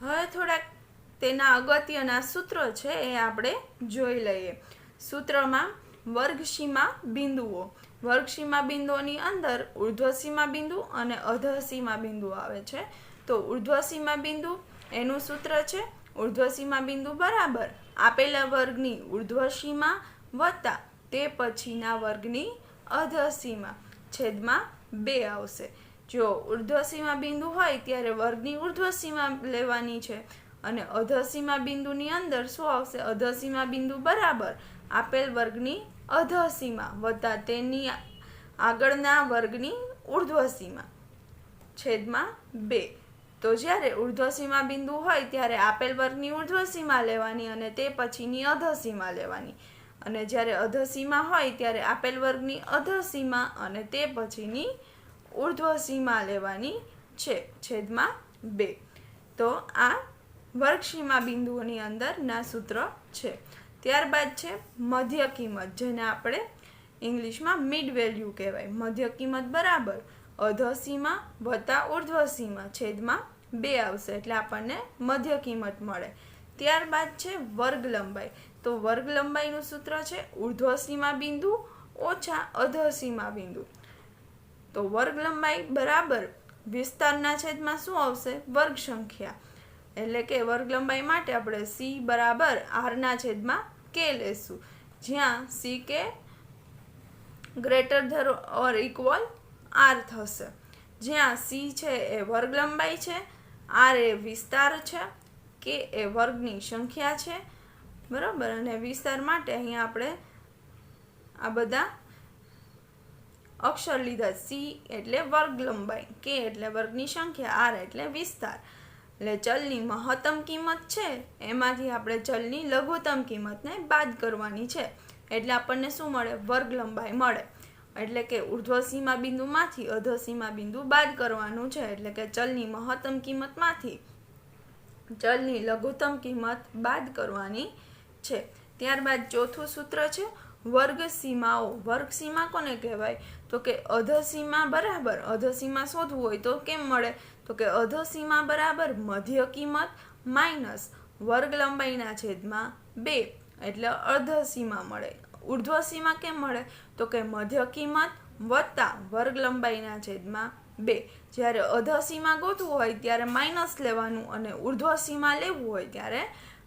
હવે થોડાક તેના અગત્યના સૂત્રો છે એ આપણે જોઈ લઈએ. સૂત્રમાં વર્ગસીમા બિંદુઓ. વર્ગસીમા બિંદુઓની અંદર ઉર્ધ્વસીમા બિંદુ અને અધઃસીમા બિંદુ આવે છે. તો ઉર્ધ્વસીમા બિંદુ એનું સૂત્ર છે ઉર્ધ્વસીમા બિંદુ બરાબર આપેલા વર્ગની ઉર્ધ્વસીમા વત્તા તે પછીના વર્ગની અધઃસીમા છેદમાં 2 આવશે. જો ઉર્ધ્વસીમા બિંદુ હોય ત્યારે વર્ગની ઉર્ધ્વસીમા લેવાની છે અને અધઃસીમા બિંદુની અંદર શું આવશે? અધઃસીમા બિંદુ બરાબર આપેલ વર્ગની અધઃસીમા વત્તા તેની આગળના વર્ગની ઉર્ધ્વસીમા છેદમાં 2. તો જ્યારે ઉર્ધ્વસીમા બિંદુ હોય ત્યારે આપેલ વર્ગની ઉર્ધ્વસીમા લેવાની અને તે પછીની અધઃસીમા લેવાની, અને જ્યારે અધઃસીમા હોય ત્યારે આપેલ વર્ગની અધઃસીમા અને તે પછીની ઉર્ધ્વસીમા લેવાની છે છેદમાં 2. તો આ વર્ગસીમા બિંદુઓની અંદરના સૂત્ર છે. ત્યારબાદ છે મધ્ય કિંમત, જેને આપણે ઇંગ્લિશમાં મિડ વેલ્યુ કહેવાય. મધ્ય કિંમત બરાબર અધઃસીમા વત્તા ઉર્ધ્વસીમા છેદમાં 2 આવશે એટલે આપણને મધ્ય કિંમત મળે. ત્યારબાદ છે વર્ગ લંબાઈ. તો વર્ગ લંબાઈનું સૂત્ર છે ઉર્ધ્વસીમા બિંદુ ઓછા અધઃસીમા બિંદુ. તો વર્ગ લંબાઈ બરાબર વિસ્તારના છેદમાં શું આવશે? વર્ગ સંખ્યા. એટલે કે વર્ગ લંબાઈ માટે આપણે સી બરાબર આરના છેદમાં કે લેશું, જ્યાં સી કે ગ્રેટર ધેન ઓર ઇક્વલ આર થશે. જ્યાં સી છે એ વર્ગ લંબાઈ છે, આર એ વિસ્તાર છે, કે એ વર્ગની સંખ્યા છે, બરાબર. અને વિસ્તાર માટે અહીંયા આપણે આ બધા અક્ષર લીધા. સી એટલે વર્ગ લંબાઈ, કે એટલે વર્ગની સંખ્યા, આર એટલે વિસ્તાર. એટલે ચલની મહત્તમ કિંમત છે એમાંથી આપણે ચલની લઘુત્તમ કિંમતને બાદ કરવાની છે એટલે આપણને શું મળે? વર્ગ લંબાઈ મળે. એટલે કે ઉર્ધ્વસીમા બિંદુમાંથી અધઃસીમા બિંદુ બાદ કરવાનું છે, એટલે કે ચલની મહત્તમ કિંમતમાંથી ચલની લઘુત્તમ કિંમત બાદ કરવાની છે. ત્યારબાદ ચોથું સૂત્ર છે વર્ગ સીમાઓ. વર્ગ સીમા કોને કહેવાય? તો કે અધઃસીમા બરાબર, અધઃસીમા શોધવું હોય તો કેમ મળે? તો કે અધઃસીમા બરાબર મધ્ય કિંમત માઇનસ વર્ગ લંબાઈના છેદમાં 2 એટલે અર્ધસીમા મળે. ઉર્ધ્વસીમા કેમ મળે? તો કે મધ્ય કિંમત વત્તા વર્ગ લંબાઈના છેદમાં 2. જ્યારે અધઃસીમા ગોતવું હોય ત્યારે માઇનસ લેવાનું અને ઉર્ધ્વસીમા લેવું હોય ત્યારે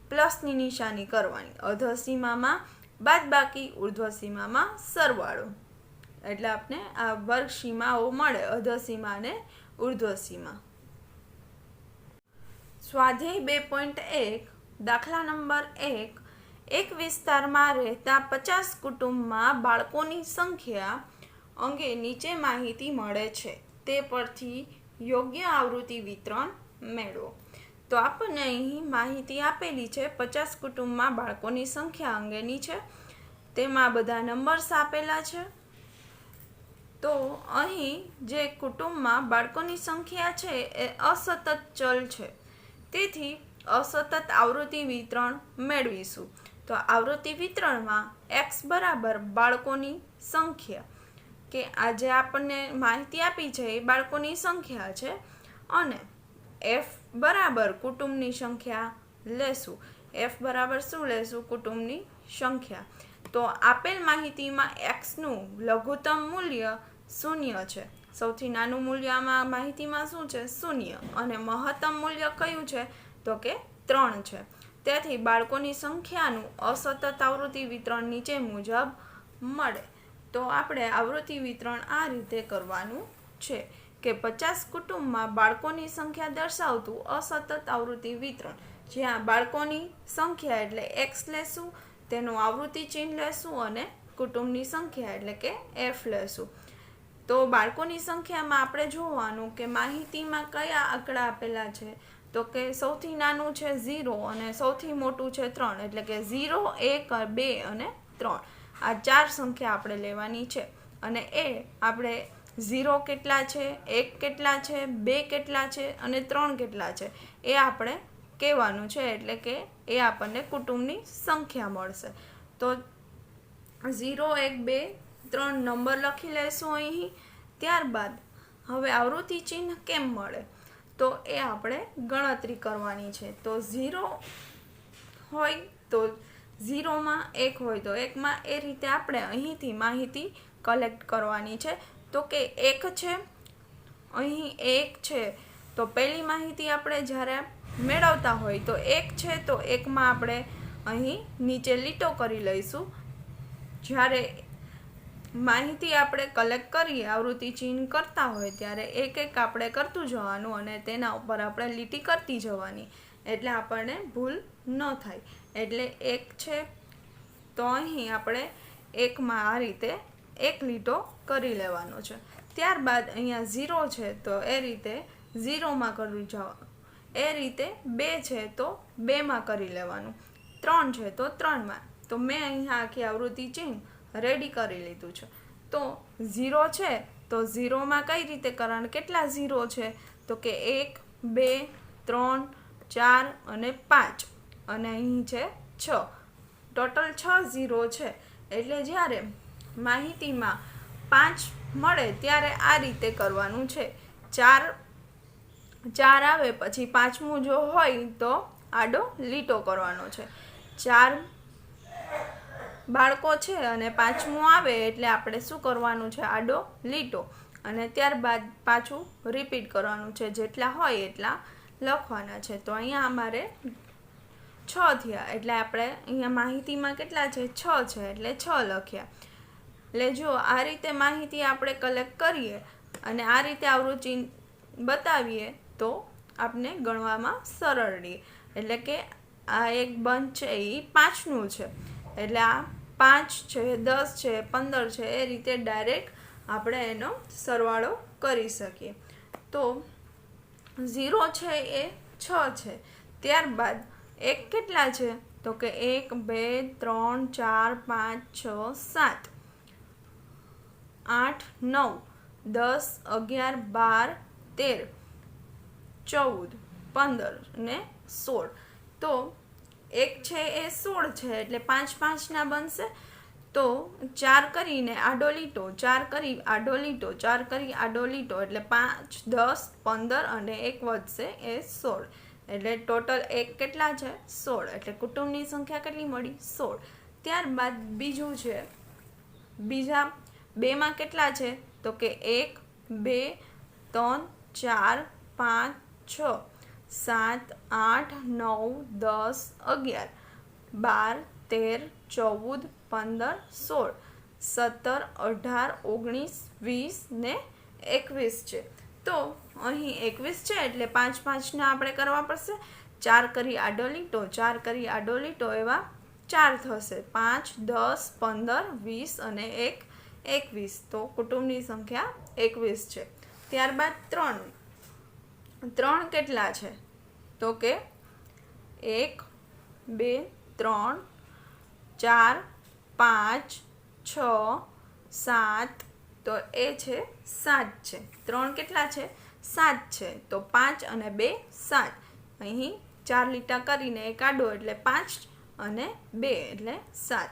પ્લસની નિશાની કરવાની. અધઃસીમામાં બાદબાકી, ઉર્ધ્વસીમામાં સરવાળો. એટલે આપણે આ વર્ગ સીમાઓ મળે, અધઃસીમા અને ઉર્ધ્વસીમા. સ્વાધ્યાય 2.1 દાખલા નંબર 1. એક વિસ્તારમાં રહેતા 50 કુટુંબમાં બાળકોની સંખ્યા અંગે નીચે માહિતી મળે છે. તે પરથી યોગ્ય આવૃત્તિ વિતરણ મેળવો. તો આપણને અહીં માહિતી આપેલી છે 50 કુટુંબમાં બાળકોની સંખ્યા અંગેની છે. તેમાં બધા નંબર્સ આપેલા છે. તો અહીં જે કુટુંબમાં બાળકોની સંખ્યા છે એ અસતત ચલ છે, તેથી અસતત આવૃત્તિ વિતરણ મેળવીશું. તો આવૃત્તિ વિતરણમાં x બરાબર બાળકોની સંખ્યા, કે આ જે આપણને માહિતી આપી છે એ બાળકોની સંખ્યા છે, અને f બરાબર કુટુંબની સંખ્યા લેશું. f બરાબર શું લેશું? કુટુંબની સંખ્યા. તો આપેલ માહિતીમાં xનું લઘુત્તમ મૂલ્ય 0 છે. સૌથી નાનું મૂલ્ય આમાં માહિતીમાં શું છે? 0. અને મહત્તમ મૂલ્ય કયું છે? તો કે 3 છે. તેથી બાળકોની સંખ્યાનું અસતત આવૃત્તિ વિતરણ નીચે મુજબ મળે. તો આપણે આવૃત્તિ વિતરણ આ રીતે કરવાનું છે કે 50 કુટુંબમાં બાળકોની સંખ્યા દર્શાવતું અસતત આવૃત્તિ વિતરણ, જ્યાં બાળકોની સંખ્યા એટલે x લેશું, તેનું આવૃત્તિ ચિહ્ન લેશું અને કુટુંબની સંખ્યા એટલે કે f લેશું. તો બાળકોની સંખ્યામાં આપણે જોવાનું કે માહિતીમાં કયા આંકડા આપેલા છે. તો કે સૌથી નાનું છે 0 અને સૌથી મોટું છે 3, એટલે કે 0, 1, 2 અને 3. આ 4 સંખ્યા આપણે લેવાની છે, અને એ આપણે 0 કેટલા છે, 1 કેટલા છે, 2 કેટલા છે અને 3 કેટલા છે એ આપણે કહેવાનું છે. એટલે કે એ આપણને કુટુંબની સંખ્યા મળશે. તો 0, 1, 2, 3 નંબર લખી લેશું અહીં. ત્યારબાદ હવે આવૃત્તિ ચિહ્ન કેમ મળે? તો એ આપણે ગણતરી કરવાની છે. તો 0 હોય તો 0માં 1 હોય તો 1માં એ રીતે આપણે અહીંથી માહિતી કલેક્ટ કરવાની છે. તો કે 1 છે, અહીં 1 છે, તો પહેલી માહિતી આપણે જ્યારે મેળવતા હોય તો 1 છે તો 1માં આપણે અહીં નીચે લીટો કરી લઈશું. જ્યારે માહિતી આપણે કલેક્ટ કરીએ, આવૃત્તિ ચિહ્ન કરતા હોય ત્યારે એક એક આપણે કરતું જવાનું અને તેના ઉપર આપણે લીટી કરતી જવાની, એટલે આપણને ભૂલ ન થાય. એટલે 1 છે તો અહીં આપણે 1માં આ રીતે એક લીટો કરી લેવાનો છે. ત્યારબાદ અહીંયા 0 છે તો એ રીતે 0માં કરી જવાનું, એ રીતે 2 છે તો 2માં કરી લેવાનું, 3 છે તો 3માં. તો મેં અહીંયા આખી આવૃત્તિ ચિહ્ન રેડી કરી લીધું છે. તો 0 છે તો 0માં કઈ રીતે કરવાનું, કેટલા 0 છે તો કે 1, 2, 3, 4 અને 5 અને અહીં છે 6, ટોટલ 6 0 છે. એટલે જ્યારે માહિતીમાં 5 મળે ત્યારે આ રીતે કરવાનું છે. 4 આવે પછી પાંચમું જો હોય તો આડો લીટો કરવાનો છે. 4 બાળકો છે અને પાંચમું આવે એટલે આપણે શું કરવાનું છે, આડો લીટો, અને ત્યારબાદ પાછું રિપીટ કરવાનું છે. જેટલા હોય એટલા લખવાના છે. તો અહીંયા અમારે 6 થયા એટલે આપણે અહીંયા માહિતીમાં કેટલા છે, 6 છે એટલે 6 લખ્યા. એટલે જો આ રીતે માહિતી આપણે કલેક્ટ કરીએ અને આ રીતે આવૃત્તિ બતાવીએ તો આપણે ગણવામાં સરળ રહે. એટલે કે આ એક બંચ છે એ 5નું છે, એટલે આ 5 છે, 10 છે, 15 છે, એ રીતે ડાયરેક્ટ આપણે એનો સરવાળો કરી શકીએ. તો 0 છે એ 6 છે. ત્યારબાદ 1 કેટલા છે તો કે 1, 2, 3, 4, 5, 6, 7, 8, 9, 10, 11, 12, 13, 14, 15 ને 16. તો 1 છે એ 16 છે એટલે 5 5ના બનશે. તો 4 કરીને આડો લીટો, 4 કરી આડો લીટો, 4 કરી આડો લીટો, એટલે 5, 10, 15 અને 1 વધશે એ 16. એટલે ટોટલ 1 કેટલા છે, 16. એટલે કુટુંબની સંખ્યા કેટલી મળી, 16. ત્યારબાદ બીજું છે, બીજા 2માં કેટલા છે તો કે 1, 2, 3, 4, 5, 6, 7, 8, 9, 10, 11, 12, 13, 14, 15, 16, 17, 18, 19, 20 ને 21 છે. તો અહીં 21 છે એટલે 5 5ના આપણે કરવા પડશે. 4 કરી આડો લીટો, 4 કરી આડો લીટો, એવા 4 થશે. 5, 10, 15, 20 અને 1, 21. તો કુટુંબની સંખ્યા 21 છે. ત્યારબાદ 3 કેટલા છે તો કે 1, 2, 3, 4, 5, 6, 7, તો એ છે 7 છે. 3 કેટલા છે, 7 છે. તો 5 અને 2, 7. અહીં 4 લીટા કરીને એક આડો એટલે 5 અને 2 એટલે 7.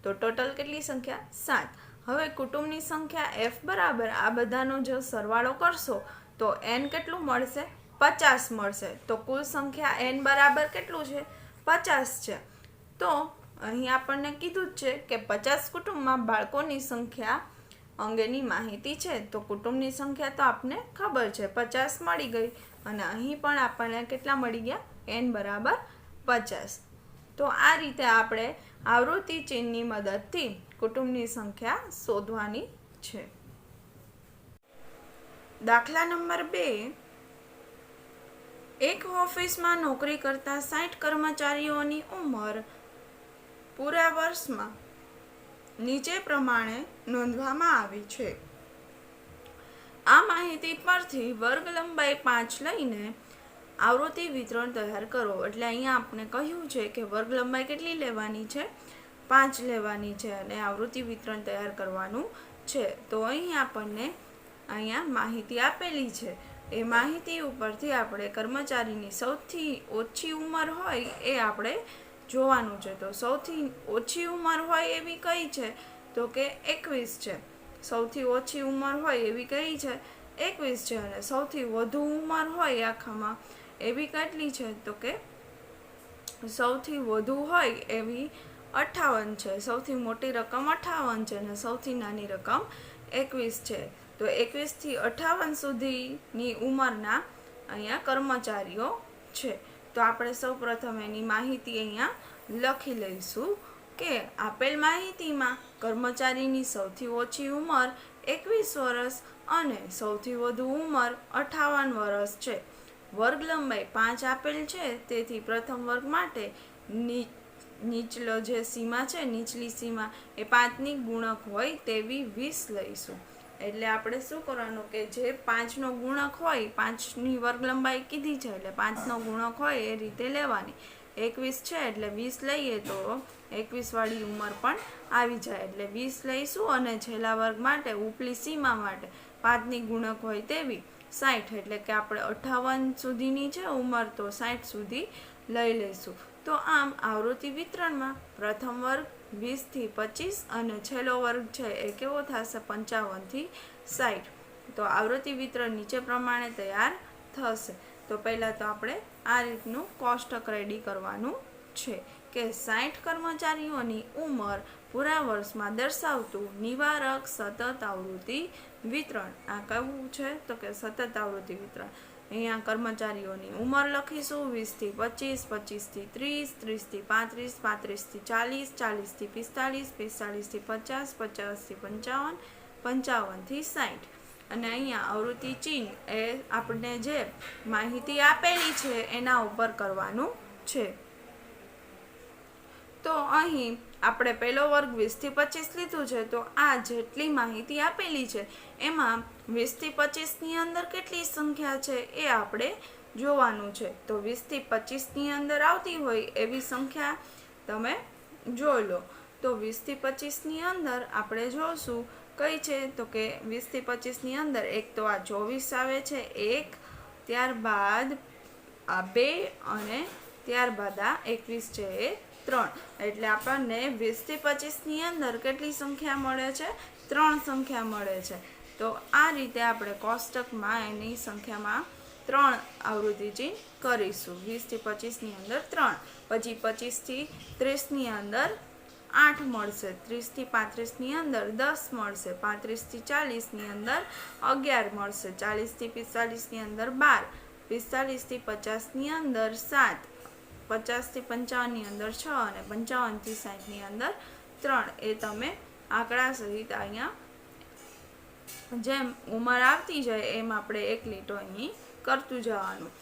તો ટોટલ કેટલી સંખ્યા, 7. હવે કુટુંબની સંખ્યા f બરાબર આ બધાનો જો સરવાળો કરશો તો n કેટલું મળશે, 50 મળશે. તો કુલ સંખ્યા n બરાબર કેટલું છે, 50 છે. તો અહીં આપણને કીધું જ છે કે 50 કુટુંબમાં બાળકોની સંખ્યા અંગેની માહિતી છે. તો કુટુંબની સંખ્યા તો આપને ખબર છે, 50 મળી ગઈ, અને અહીં પણ આપણને કેટલા મળી ગયા, n બરાબર 50. તો આ રીતે આપણે આવૃત્તિ ચિહ્નની મદદથી કુટુંબની સંખ્યા શોધવાની છે. દાખલા નંબર 2, એક ઓફિસમાં નોકરી કરતા 60 કર્મચારીઓની ઉંમર પૂરા વર્ષમાં નીચે પ્રમાણે નોંધવામાં આવી છે. આ માહિતી પરથી વર્ગ લંબાઈ 5 લઈને આવૃત્તિ વિતરણ તૈયાર કરો. એટલે અહીંયા આપણે કહ્યું છે કે વર્ગ લંબાઈ કેટલી લેવાની છે, 5 લેવાની છે, અને આવૃત્તિ વિતરણ તૈયાર કરવાનું છે. તો અહીં આપણને અહીંયા માહિતી આપેલી છે. એ માહિતી ઉપરથી આપણે કર્મચારીની સૌથી ઓછી ઉંમર હોય એ આપણે જોવાનું છે. તો સૌથી ઓછી ઉંમર હોય એવી કઈ છે તો કે 21 છે. સૌથી ઓછી ઉંમર હોય એવી કઈ છે, 21 છે અને સૌથી વધુ ઉંમર હોય આખામાં એવી કેટલી છે તો કે સૌથી વધુ હોય એવી 58 છે. સૌથી મોટી રકમ 58 છે અને સૌથી નાની રકમ 21 છે. તો 21 થી 58 સુધીની ઉંમરના અહીંયા કર્મચારીઓ છે. તો આપણે સૌપ્રથમ એની માહિતી અહીંયા લખી લઈશું કે આપેલ માહિતીમાં કર્મચારીની સૌથી ઓછી ઉંમર 21 વર્ષ અને સૌથી વધુ ઉંમર 58 વર્ષ છે. વર્ગ લંબાઈ 5 આપેલ છે, તેથી પ્રથમ વર્ગ માટે નીચલો જે સીમા છે, નીચલી સીમા એ 5ની ગુણક હોય તેવી 20 લઈશું. એટલે આપણે શું કરવાનું કે જે 5નો ગુણક હોય, 5ની વર્ગ લંબાઈ કીધી છે એટલે 5નો ગુણક હોય એ રીતે લેવાની. 21 છે એટલે 20 લઈએ તો 21 વાળી ઉંમર પણ આવી જાય એટલે 20 લઈશું. અને છેલ્લા વર્ગ માટે ઉપલી સીમા માટે 5ની ગુણક હોય તેવી 60 એટલે કે આપણે 58 સુધીની છે ઉંમર તો 60 સુધી લઈ લઈશું. તો આમ આવૃત્તિ વિતરણમાં પ્રથમ વર્ગ 20 થી 25 અને છેલ્લો વર્ગ છે એ કેવો થશે 55 થી 60. તો આવૃત્તિ વિતરણ નીચે પ્રમાણે તૈયાર થશે. તો પહેલાં તો આપણે આ રીતનું કોષ્ટક રેડી કરવાનું છે કે 60 કર્મચારીઓની ઉંમર પૂરા વર્ષમાં દર્શાવતું નિવારક સતત આવૃત્તિ વિતરણ. આ કયું છે તો કે સતત આવૃત્તિ વિતરણ. અહીંયા કર્મચારીઓની ઉંમર લખીશું 20 થી 25, 25 થી 30, 30 થી 35, 35 થી 40, 40 થી 45, 45 થી 50, 50 થી 55, 55 થી 60. અને અહીંયા આવૃત્તિ ચિહ્ન એ આપણે જે માહિતી આપેલી છે એના ઉપર કરવાનું છે. તો અહીં આપણે પહેલો વર્ગ 20 થી 25 લીધું છે, તો આ જેટલી માહિતી આપેલી છે એમાં 20 થી 25ની અંદર કેટલી સંખ્યા છે એ આપણે જોવાનું છે. તો 20 થી 25ની અંદર આવતી હોય એવી સંખ્યા તમે જોઈ લો. તો 20 થી 25ની અંદર આપણે જોશું કઈ છે તો કે 20 થી 25ની અંદર એક તો આ 24 આવે છે, એક, ત્યારબાદ આ 2 અને ત્યારબાદ આ 21 છે એ 3. એટલે આપણને 20 થી 25ની અંદર કેટલી સંખ્યા મળે છે? 3 સંખ્યા મળે છે. તો આ રીતે આપણે કોષ્ટકમાં એની સંખ્યામાં 3 આવૃત્તિ ચિહ્ન કરીશું. 20 થી 25ની અંદર 3, પછી 25 થી 30ની અંદર 8 મળશે, 30 થી 35ની અંદર 10 મળશે, 35 થી 40ની અંદર 11 મળશે, 40 થી 45ની અંદર 12, 45 થી 50ની અંદર 7, 50 થી 55ની અંદર 6 અને 55 થી 60ની અંદર 3. એ તમે આંકડા સહિત અહીંયા જેમ ઉંમર આવતી જાય એમ આપણે એક લીટો અહીં કરતું જવાનું.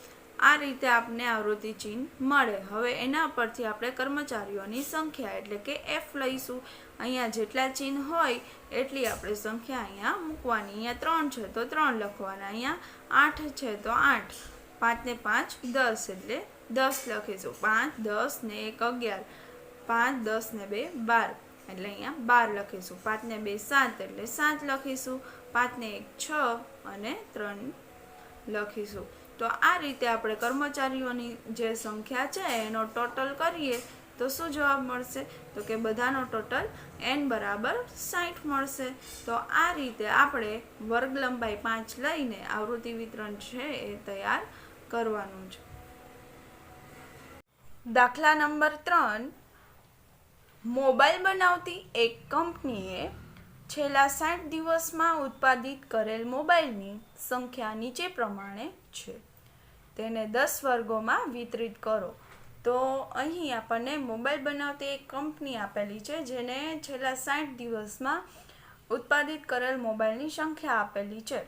આ રીતે આપને આવૃત્તિ ચિહ્ન મળે. હવે એના પરથી આપણે કર્મચારીઓની સંખ્યા એટલે કે F લઈશું. અહીંયા જેટલા ચિહ્ન હોય એટલી આપણે સંખ્યા અહીંયા મૂકવાની. અહીંયા 3 છે તો 3 લખવાના, અહીંયા 8 છે તો 8, 5 ને 5 10 એટલે 10 લખીશું. 5, 10 ને 1 11, 5, 10 ને 2 12 એટલે અહીંયા 12 લખીશું. 5 ને 2 7 એટલે 7 લખીશું. 5 ને 1 6 અને 3 લખીશું. તો આ રીતે આપણે કર્મચારીઓની જે સંખ્યા છે એનો ટોટલ કરીએ તો શું જવાબ મળશે તો કે બધાનો ટોટલ n બરાબર 60 મળશે. તો આ રીતે આપણે વર્ગ લંબાઈ 5 લઈને આવૃત્તિ વિતરણ છે એ તૈયાર કરવાનું છે. દાખલા નંબર 3. મોબાઈલ બનાવતી એક કંપનીએ છેલ્લા 60 દિવસમાં ઉત્પાદિત કરેલ મોબાઈલની સંખ્યા નીચે પ્રમાણે છે. તેને 10 વર્ગોમાં વિતરિત કરો. તો અહીં આપણને મોબાઈલ બનાવતી એક કંપની આપેલી છે જેને છેલ્લા 60 દિવસમાં ઉત્પાદિત કરેલ મોબાઈલની સંખ્યા આપેલી છે.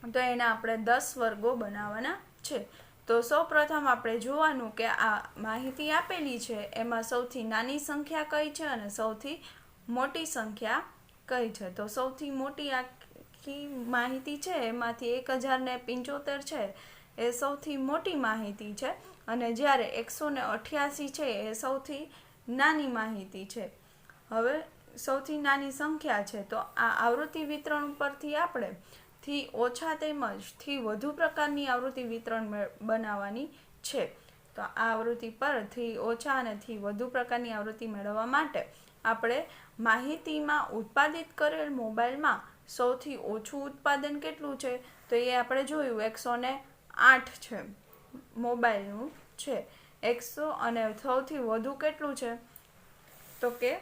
તો એના આપણે 10 વર્ગો બનાવવાના છે. તો સૌપ્રથમ આપણે જોવાનું કે આ માહિતી આપેલી છે એમાં સૌથી નાની સંખ્યા કઈ છે અને સૌથી મોટી સંખ્યા કઈ છે. તો સૌથી મોટી આખી માહિતી છે એમાંથી 1075 છે એ સૌથી મોટી માહિતી છે અને જ્યારે 188 છે એ સૌથી નાની માહિતી છે. હવે સૌથી નાની સંખ્યા છે તો આ આવૃત્તિ વિતરણ ઉપરથી આપણે થી ઓછા તેમજ થી વધુ પ્રકારની આવૃત્તિ વિતરણ બનાવવાની છે. તો આ આવૃત્તિ પર થી ઓછા અને થી વધુ પ્રકારની આવૃત્તિ મેળવવા માટે આપણે માહિતીમાં ઉત્પાદિત કરેલ મોબાઈલમાં સૌથી ઓછું ઉત્પાદન કેટલું છે તો એ આપણે જોયું 108 છે મોબાઈલનું છે 100 અને સૌથી વધુ કેટલું છે તો કે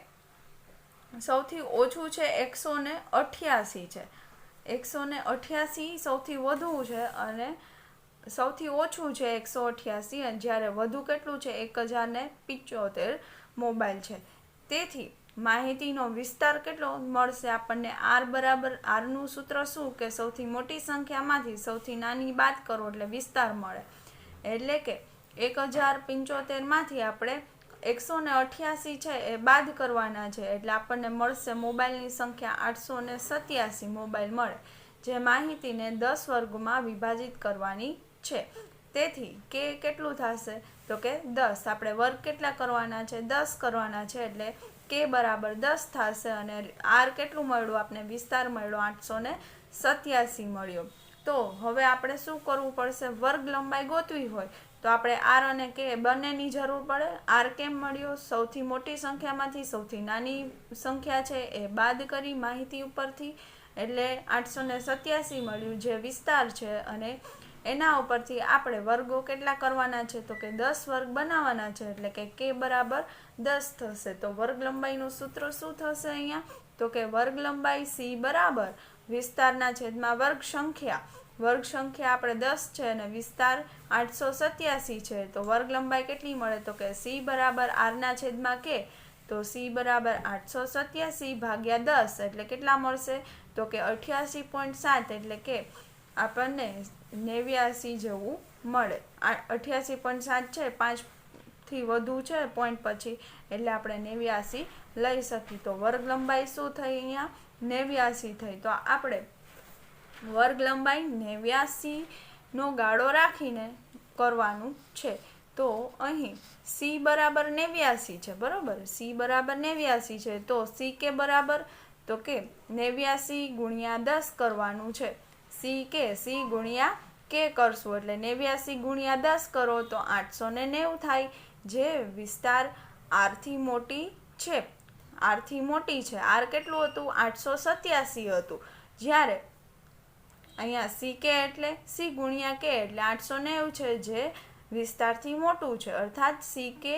સૌથી ઓછું છે 188 છે 188 સૌથી વધુ છે અને સૌથી ઓછું છે 188 અને જ્યારે વધુ કેટલું છે 1075 મોબાઈલ છે. તેથી માહિતીનો વિસ્તાર કેટલો મળશે આપણને આરનું સૂત્ર શું કે સૌથી મોટી સંખ્યામાંથી સૌથી નાની બાદ કરો એટલે વિસ્તાર મળે. એટલે કે 1075માંથી આપણે 188 છે એ બાદ કરવાના છે એટલે આપણને મળશે મોબાઈલની સંખ્યા 887 મોબાઈલ મળે, જે માહિતીને 10 વર્ગમાં વિભાજિત કરવાની છે. તેથી કે કેટલું થશે તો કે 10. આપણે વર્ગ કેટલા કરવાના છે 10 કરવાના છે એટલે કે બરાબર 10 થશે અને આર કેટલું મળ્યું આપણે વિસ્તાર મળ્યો 887 મળ્યો. તો હવે આપણે શું કરવું પડશે વર્ગ લંબાઈ ગોતવી હોય તો આપણે આર અને કે બંનેની જરૂર પડે. આર કેમ મળ્યો સૌથી મોટી સંખ્યામાંથી સૌથી નાની સંખ્યા છે એ બાદ કરી માહિતી ઉપરથી એટલે 887 મળ્યું જે વિસ્તાર છે અને એના ઉપરથી આપણે વર્ગો કેટલા કરવાના છે તો કે 10 વર્ગ બનાવવાના છે એટલે કે બરાબર 10 થશે. તો વર્ગ લંબાઈનું સૂત્ર શું થશે અહીંયા તો કે વર્ગ લંબાઈ સી બરાબર વિસ્તારના છેદમાં વર્ગ સંખ્યા આપણે 10 છે અને વિસ્તાર 887 છે તો વર્ગ લંબાઈ કેટલી મળે તો કે સી બરાબર આરના છેદમાં કે તો સી બરાબર 887 ભાગ્યા 10 એટલે કેટલા મળશે તો કે 88.7 એટલે કે આપણને 89 જેવું મળે. 88.7 છે 5થી વધુ છે પોઈન્ટ પછી એટલે આપણે 89 લઈ શકીએ. તો વર્ગ લંબાઈ શું થઈ અહીંયા 89 થઈ. તો આપણે વર્ગ લંબાઈ 89 ગાળો રાખીને કરવાનું છે. તો અહીં સી બરાબર 89 છે બરોબર સી બરાબર 89 છે તો સી કે બરાબર તો કે 89 ગુણ્યા 10 કરવાનું છે. સી ગુણ્યા કે કરશું એટલે 89 ગુણ્યા 10 કરો તો 890 થાય જે વિસ્તાર આરથી મોટી છે. આર કેટલું હતું 887 હતું જ્યારે અહીંયા સી કે એટલે સી ગુણ્યા કે એટલે 890 છે જે વિસ્તારથી મોટું છે અર્થાત સી કે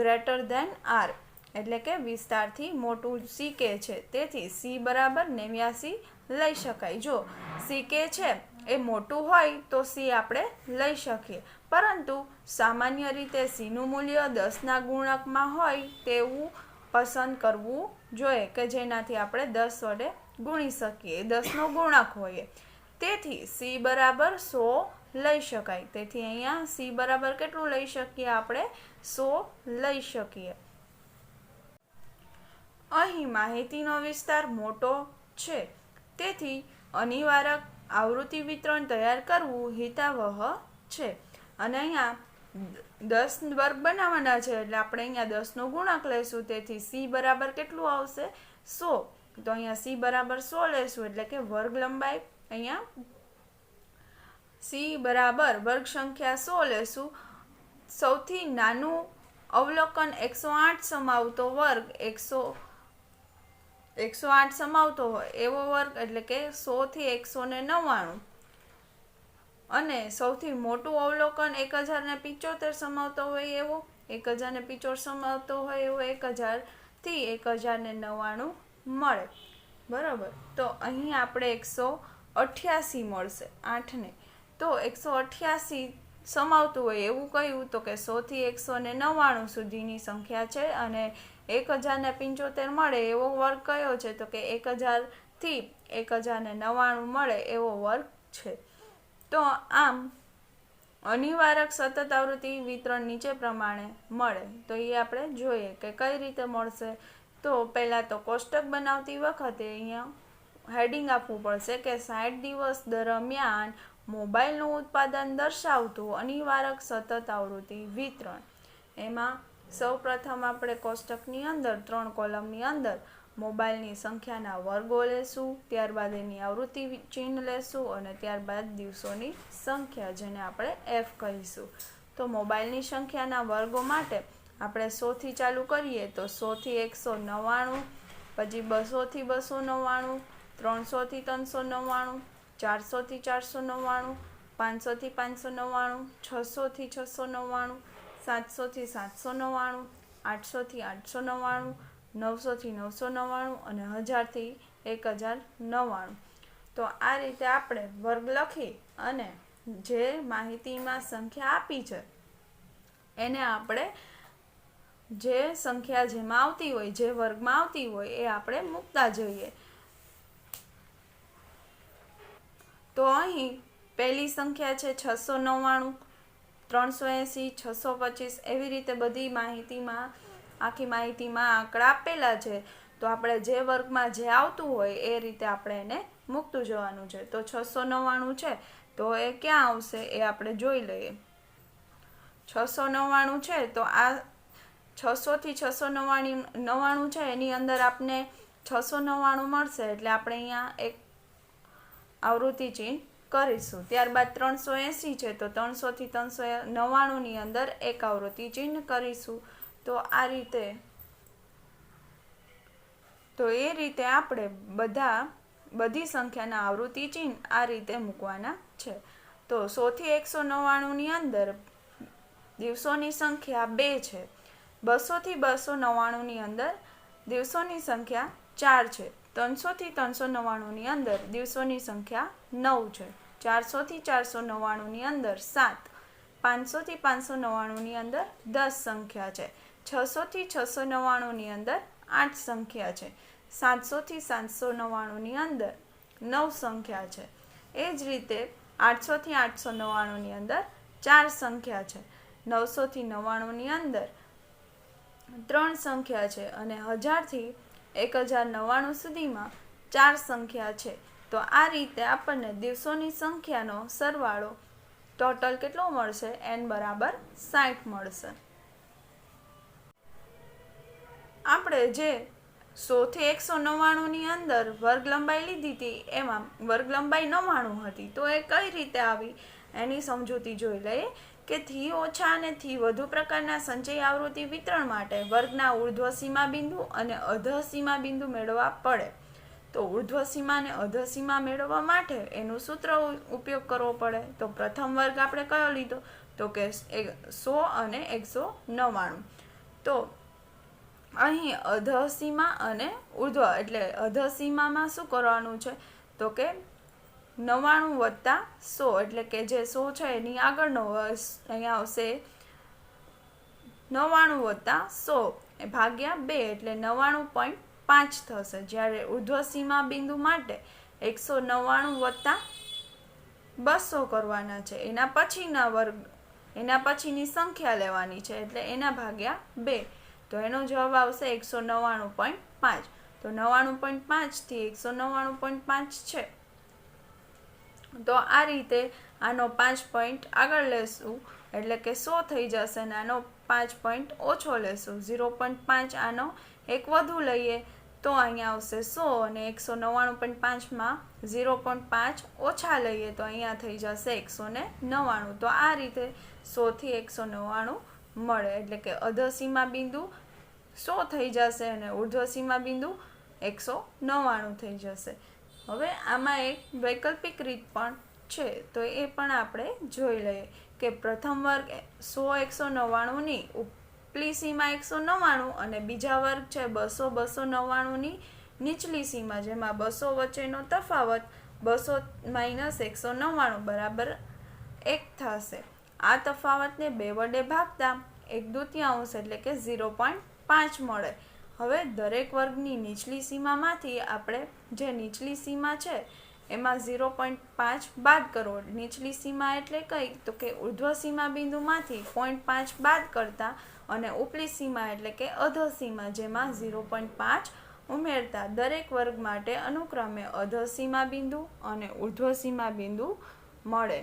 ગ્રેટર ધેન આર એટલે કે વિસ્તારથી મોટું સી કે છે. તેથી સી બરાબર 89 લઈ શકાય. જો સી કે છે એ મોટું હોય તો સી આપણે લઈ શકીએ પરંતુ સામાન્ય રીતે સીનું મૂલ્ય 10ના ગુણકમાં હોય તેવું પસંદ કરવું જોઈએ કે જેનાથી આપણે 10 વડે ગુણી શકીએ 10નો ગુણક હોય. તેથી સી બરાબર 100 લઈ શકાય. તેથી અહીંયા સી બરાબર કેટલું લઈ શકીએ આપણે 100 લઈ શકીએ. અહીં માહિતીનો વિસ્તાર મોટો છે તેથી અનિવાર્ય આવૃત્તિ વિતરણ તૈયાર કરવું હિતાવહ છે. અને અહીંયા 10 વર્ગ બનાવવાના છે એટલે આપણે અહીંયા 10નો ગુણક લઈશું તેથી સી બરાબર કેટલું આવશે 100. તો અહીંયા સી બરાબર 100 લેશું એટલે કે વર્ગ લંબાઈ અહીંયા સી બરાબર વર્ગ સંખ્યા 100 લેશું. સૌથી નાનું અવલોકન 108 સમાવતો વર્ગ 108 સમાવતો હોય એવો વર્ગ એટલે કે 100 થી 199 અને સૌથી મોટું અવલોકન 1075 સમાવતો હોય એવો 1075 સમાવતો હોય એવો 1000 થી 1099 મળે બરાબર. તો અહીં આપણે 188 મળશે 8ને. તો 188 સમાવતું હોય એવું કહ્યું તો કે 100 થી 199 સુધીની સંખ્યા છે અને 1075 મળે એવો વર્ગ કયો છે તો કે 1000 થી 1099 મળે એવો વર્ગ છે. તો આમ અનિવાર્ય સતત આવૃત્તિ વિતરણ નીચે પ્રમાણે મળે. તો એ આપણે જોઈએ કે કઈ રીતે મળશે. તો પહેલાં તો કોષ્ટક બનાવતી વખતે અહીંયા હેડિંગ આપવું પડશે કે 60 દિવસ દરમિયાન મોબાઈલનું ઉત્પાદન દર્શાવતું અનિવાર્ય સતત આવૃત્તિ વિતરણ. એમાં સૌપ્રથમ આપણે કોષ્ટકની અંદર 3 કોલમની અંદર મોબાઈલની સંખ્યાના વર્ગો લેશું, ત્યારબાદ એની આવૃત્તિ ચિહ્ન લેશું અને ત્યારબાદ દિવસોની સંખ્યા જેને આપણે એફ કહીશું. તો મોબાઈલની સંખ્યાના વર્ગો માટે આપણે 100 થી ચાલુ કરીએ તો 100 થી 199, પછી 200 થી 299, 300 થી 399, 400 થી 499, 500 થી 599, 600 થી 699, 700 થી 799, 800 થી 899, 900 થી 999 અને 1000 થી 1099. તો આ રીતે આપણે વર્ગ લખી અને જે માહિતીમાં સંખ્યા આપી છે એને આપણે જે સંખ્યા જેમાં આવતી હોય, જે વર્ગમાં આવતી હોય એ આપણે મૂકતા જઈએ. તો અહીં પહેલી સંખ્યા છે 699, 380, 625, એવી રીતે બધી માહિતીમાં, આખી માહિતીમાં આંકડા આપેલા છે. તો આપણે જે વર્ગમાં જે આવતું હોય એ રીતે આપણે એને મૂકતું જવાનું છે. તો 699 છે તો એ ક્યાં આવશે એ આપણે જોઈ લઈએ. 699 છે તો આ 600 થી 699 છે એની અંદર આપને 699 મળશે, એટલે આપણે અહીંયા એક આવૃત્તિ ચિહ્ન કરીશું. ત્યારબાદ 380 છે તો 300 થી 399 ની અંદર એક આવૃત્તિ ચિહ્ન કરીશું. તો આ રીતે, તો એ રીતે આપણે બધી સંખ્યાના આવૃત્તિ ચિહ્ન આ રીતે મૂકવાના છે. તો 100 થી 199 ની અંદર દિવસોની સંખ્યા 2 છે. 200 થી 299 ની અંદર દિવસોની સંખ્યા 4 છે. 300 થી 399 ની અંદર દિવસોની સંખ્યા 9 છે. 400 થી 499 ની અંદર 7. 500 થી 599 ની અંદર 10 સંખ્યા છે. 600 થી 699 ની અંદર 8 સંખ્યા છે. 700 થી 799 ની અંદર 9 સંખ્યા છે. એ જ રીતે 800 થી 899 ની અંદર 4 સંખ્યા છે. 900 થી 99 ની અંદર 3 સંખ્યા છે અને 1000 થી 1099 સુધીમાં 4 સંખ્યા છે. તો આ રીતે આપણને દિવસોની સંખ્યાનો સરવાળો ટોટલ કેટલો મળશે? n બરાબર 60 મળશે. આપણે જે 100 થી 199 ની અંદર વર્ગ લંબાઈ લીધી હતી એમાં વર્ગ લંબાઈ 99 હતી. તો એ કઈ રીતે આવી એની સમજૂતી જોઈ લઈએ કે થી ઓછા અને થી વધુ પ્રકારના સંચય આવૃત્તિ વિતરણ માટે વર્ગના ઉર્ધ્વ સીમા બિંદુ અને અધઃ સીમા બિંદુ મેળવવા પડે. તો ઉર્ધ્વ સીમા અને અધઃ સીમા મેળવવા માટે એનું સૂત્ર ઉપયોગ કરવો પડે. તો પ્રથમ વર્ગ આપણે કયો લીધો? તો કે 100 અને 199. તો અહીં અધઃ સીમા અને ઉર્ધ્વ, એટલે અધઃ સીમામાં શું કરવાનું છે? તો કે 99 વત્તા 100, એટલે કે જે 100 છે એની આગળનો અહીંયા આવશે 99 વત્તા 100 ભાગ્યા 2, એટલે 99.5 થશે. જ્યારે ઉર્ધ્વ સીમા બિંદુ માટે 199 વત્તા 200 કરવાના છે. એના પછીના વર્ગ, એના પછીની સંખ્યા લેવાની છે, એટલે એના ભાગ્યા 2. તો એનો જવાબ આવશે 199.5. તો 99.5 થી 199.5 છે. તો આ રીતે આનો 5 પોઈન્ટ આગળ લેશું, એટલે કે 100 થઈ જશે અને આનો 5 પોઈન્ટ ઓછો લેશું. 0.5 આનો એક વધુ લઈએ તો અહીંયા આવશે 100 અને 199.5માં 0.5 ઓછા લઈએ તો અહીંયા થઈ જશે 199. તો આ રીતે 100 થી 199 મળે, એટલે કે અધઃ સીમા બિંદુ 100 થઈ જશે અને ઉર્ધ્વ સીમા બિંદુ 199 થઈ જશે. હવે આમાં એક વૈકલ્પિક રીત પણ છે, તો એ પણ આપણે જોઈ લઈએ કે પ્રથમ વર્ગ 100 199 ની ઉપલી સીમા 199 અને બીજા વર્ગ છે 200 299 ની નીચલી સીમા, જેમાં 200 વચ્ચેનો તફાવત 200 માઇનસ 199 બરાબર 1 થશે. આ તફાવતને 2 વડે ભાગતા 1/2 એટલે કે 0.5 મળે. હવે દરેક વર્ગની નીચલી સીમામાંથી આપણે જે નીચલી સીમા છે એમાં 0.5 બાદ કરો. નીચલી સીમા એટલે કઈ? તો કે ઉર્ધ્વ સીમા બિંદુમાંથી 0.5 બાદ કરતા અને ઉપલી સીમા એટલે કે અધઃ સીમા, જેમાં 0.5 ઉમેરતા દરેક વર્ગ માટે અનુક્રમે અધઃ સીમા બિંદુ અને ઉર્ધ્વ સીમા બિંદુ મળે.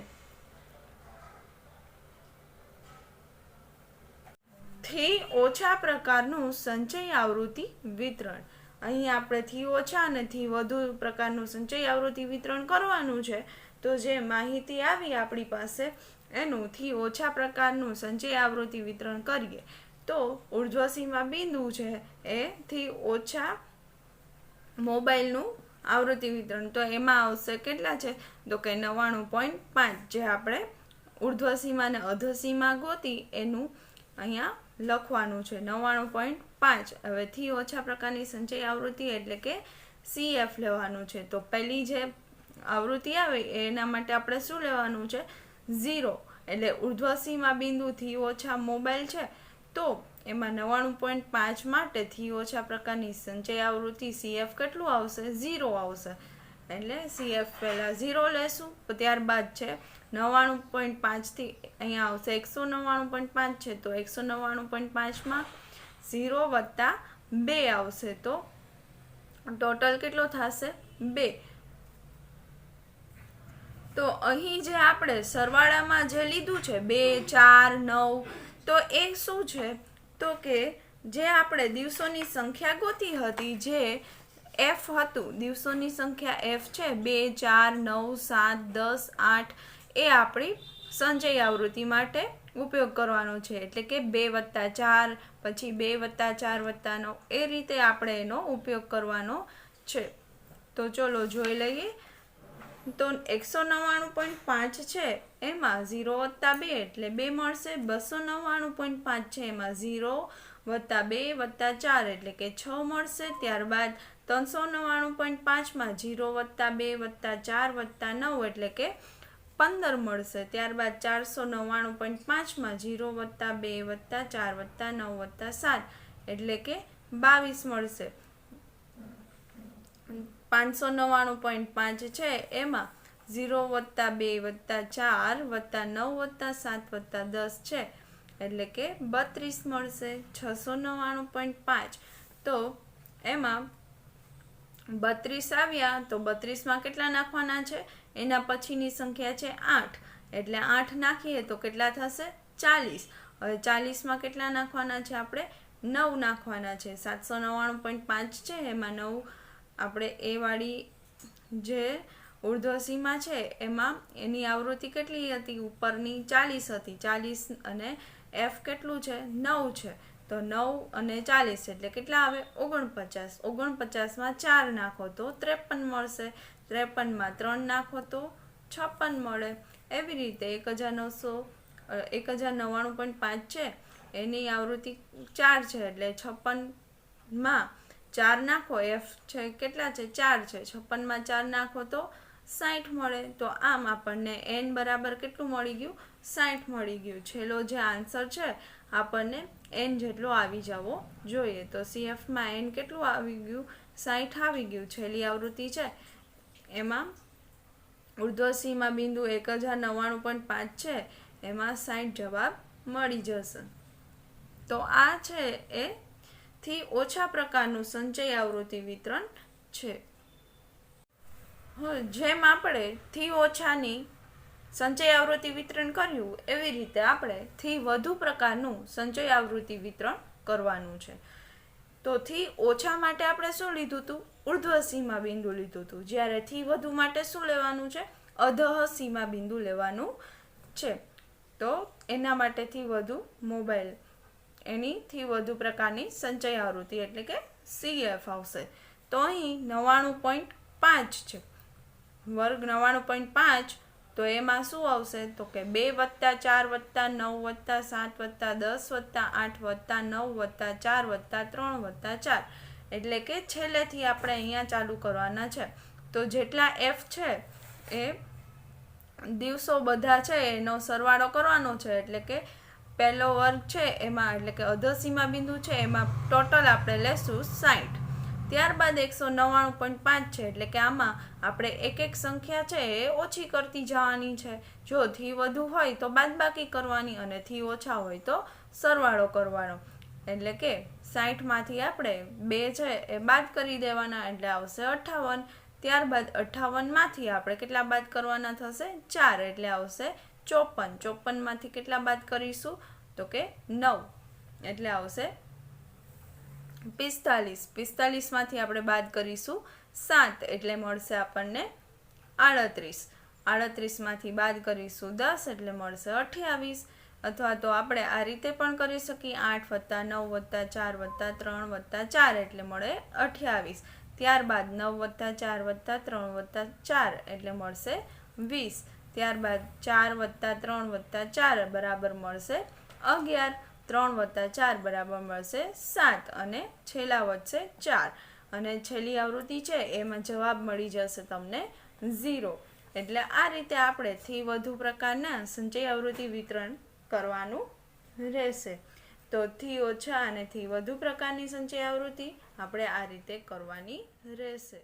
થી ઓછા પ્રકારનું સંચય આવૃત્તિ વિતરણ. અહીં આપણે થી ઓછા અને થી વધુ પ્રકારનું સંચય આવૃત્તિ વિતરણ કરવાનું છે. તો જે માહિતી આવી આપણી પાસે એનું થી ઓછા પ્રકારનું સંચય આવૃત્તિ વિતરણ કરીએ તો ઉર્ધ્વ સીમા બિંદુ છે એ થી ઓછા મોબાઈલનું આવૃત્તિ વિતરણ, તો એમાં આવશે કેટલા છે તો કે 99.5, જે આપણે ઉર્ધ્વસીમા અને અધસીમા ગોતી એનું અહીંયા લખવાનું છે 99.5. હવે થી ઓછા પ્રકારની સંચય આવૃત્તિ એટલે કે CF લેવાનું છે. તો પહેલી જે આવૃત્તિ આવે એના માટે આપણે શું લેવાનું છે 0, એટલે ઉર્ધ્વસીમા બિંદુથી ઓછા મોબાઈલ છે તો એમાં 99.5 માટે થી ઓછા પ્રકારની સંચય આવૃત્તિ CF કેટલું આવશે 0 આવશે, એટલે CF પહેલા 0 લેશું, ત્યારબાદ છે 99.5 થી અહીંયા આવશે 199.5 છે તો 199.5 માં 0 વત્તા 2 આવશે તો ટોટલ કેટલો થશે 2. તો અહીં જે આપણે સરવાળામાં જે લીધું છે 2, 4, 9, તો એ શું છે તો કે જે આપણે દિવસોની સંખ્યા ગોતી હતી, જે F હતું, દિવસોની સંખ્યા F છે 2, 4, 9, 7, 10, 8, એ આપણી સંચય આવૃત્તિ માટે ઉપયોગ કરવાનો છે. એટલે કે 2 વત્તા 4, પછી 2 વત્તા 4 વત્તા 9, એ રીતે આપણે એનો ઉપયોગ કરવાનો છે. તો ચલો જોઈ લઈએ. તો 199.5 છે એમાં 0 વત્તા 2 એટલે 2 મળશે. 299.5 છે એમાં 0 વત્તા 2 વત્તા 4 એટલે કે 6 મળશે. ત્યારબાદ 399.5 માં 0 વત્તા 2 વત્તા 4 વત્તા 9 એટલે કે 15 મળશે. ત્યારબાદ 499.5 માં 0 વત્તા 2 વત્તા 4 વત્તા 9 વત્તા 7 એટલે કે 22 મળશે. 599.5 છે એમાં 0 વત્તા 2 વત્તા 4 વત્તા 9 વત્તા 7 વત્તા 10 છે એટલે કે 32 મળશે. 699.5 તો એમાં 32 આવ્યા તો 32માં કેટલા નાખવાના છે, એના પછીની સંખ્યા છે 8, એટલે 8 નાખીએ તો કેટલા થશે 40. હવે 40માં કેટલા નાખવાના છે, આપણે 9 નાખવાના છે. 799.5 છે એમાં 9 આપણે એ વાળી જે ઉર્ધ્વસીમા છે એમાં એની આવૃત્તિ કેટલી હતી, ઉપરની 40 હતી, 40 અને F કેટલું છે 9 છે, તો 9 અને 40 એટલે કેટલા આવે 49. 49માં 4 નાખો તો 53 મળશે. 53માં 3 નાખો તો 56 મળે. એવી રીતે 1099.5 છે એની આવૃત્તિ 4 છે એટલે 56માં 4 નાખો, F છે કેટલા છે 4 છે, 56માં 4 નાખો તો 60 મળે. તો આમ આપણને n બરાબર કેટલું મળી ગયું 60 મળી ગયું. છેલ્લો જે આન્સર છે આપણને n જેટલો આવી જવો જોઈએ. તો CFમાં n કેટલું આવી ગયું 60 આવી ગયું. છેલ્લી આવૃત્તિ છે એમાં ઉર્ધ્વસીમા બિંદુ 1099.5 છે એમાં 60 જવાબ મળી જશે. તો આ છે એ થી ઓછા પ્રકારનું સંચય આવૃત્તિ વિતરણ છે. જેમ આપણે થી ઓછાની સંચય આવૃત્તિ વિતરણ કર્યું એવી રીતે આપણે થી વધુ પ્રકારનું સંચય આવૃત્તિ વિતરણ કરવાનું છે. તો થી ઓછા માટે આપણે શું લીધું હતું, ઉર્ધ્વ સીમા બિંદુ લીધું હતું. જ્યારે થી વધુ માટે શું લેવાનું છે, અધઃ સીમા બિંદુ લેવાનું છે. તો એના માટેથી વધુ મોબાઈલ, એનીથી વધુ પ્રકારની સંચય આવૃત્તિ એટલે કે CF આવશે. તો અહીં 99.5 છે, વર્ગ 99.5, તો એમાં શું આવશે તો કે 2 વત્તા 4 વત્તા 9 વત્તા 7 વત્તા 10 વત્તા 8 વત્તા 9 વત્તા 4 વત્તા 3 વત્તા 4, એટલે કે છેલ્લેથી આપણે અહીંયા ચાલુ કરવાના છે. તો જેટલા F છે એ દિવસો બધા છે એનો સરવાળો કરવાનો છે. એટલે કે પહેલો વર્ગ છે એમાં, એટલે કે અધસીમા બિંદુ છે એમાં ટોટલ આપણે લેશું 60. ત્યારબાદ 199.5 છે એટલે કે આમાં આપણે એક એક સંખ્યા છે એ ઓછી કરતી જવાની છે. જો થી વધુ હોય તો બાદબાકી કરવાની અને થી ઓછા હોય તો સરવાળો કરવાનો. એટલે કે 60માંથી આપણે 2 છે એ બાદ કરી દેવાના એટલે આવશે 58. ત્યારબાદ 58માંથી આપણે કેટલા બાદ કરવાના થશે 4 એટલે આવશે 54. 54માંથી કેટલા બાદ કરીશું તો કે 9 એટલે આવશે 45. 45માંથી આપણે બાદ કરીશું 7 એટલે મળશે આપણને 38. 38માંથી બાદ કરીશું 10 એટલે મળશે 28. અથવા તો આપણે આ રીતે પણ કરી શકીએ, 8 વત્તા 9 વત્તા 4 વત્તા 3 વત્તા 4 એટલે મળે 28. ત્યારબાદ 9 + 4 + 3 + 4 એટલે મળશે 20. ત્યારબાદ 4 + 3 + 4 બરાબર મળશે 11. 3 + 4 બરાબર મળશે 7 અને છેલ્લા વધશે 4 અને છેલ્લી આવૃત્તિ છે એમાં જવાબ મળી જશે તમને 0. એટલે આ રીતે આપણે થી વધુ પ્રકારના સંચય આવૃત્તિ વિતરણ કરવાનું રહેશે. તો થી ઓછા અને થી વધુ પ્રકારની સંચય આવૃત્તિ આપણે આ રીતે કરવાની રહેશે.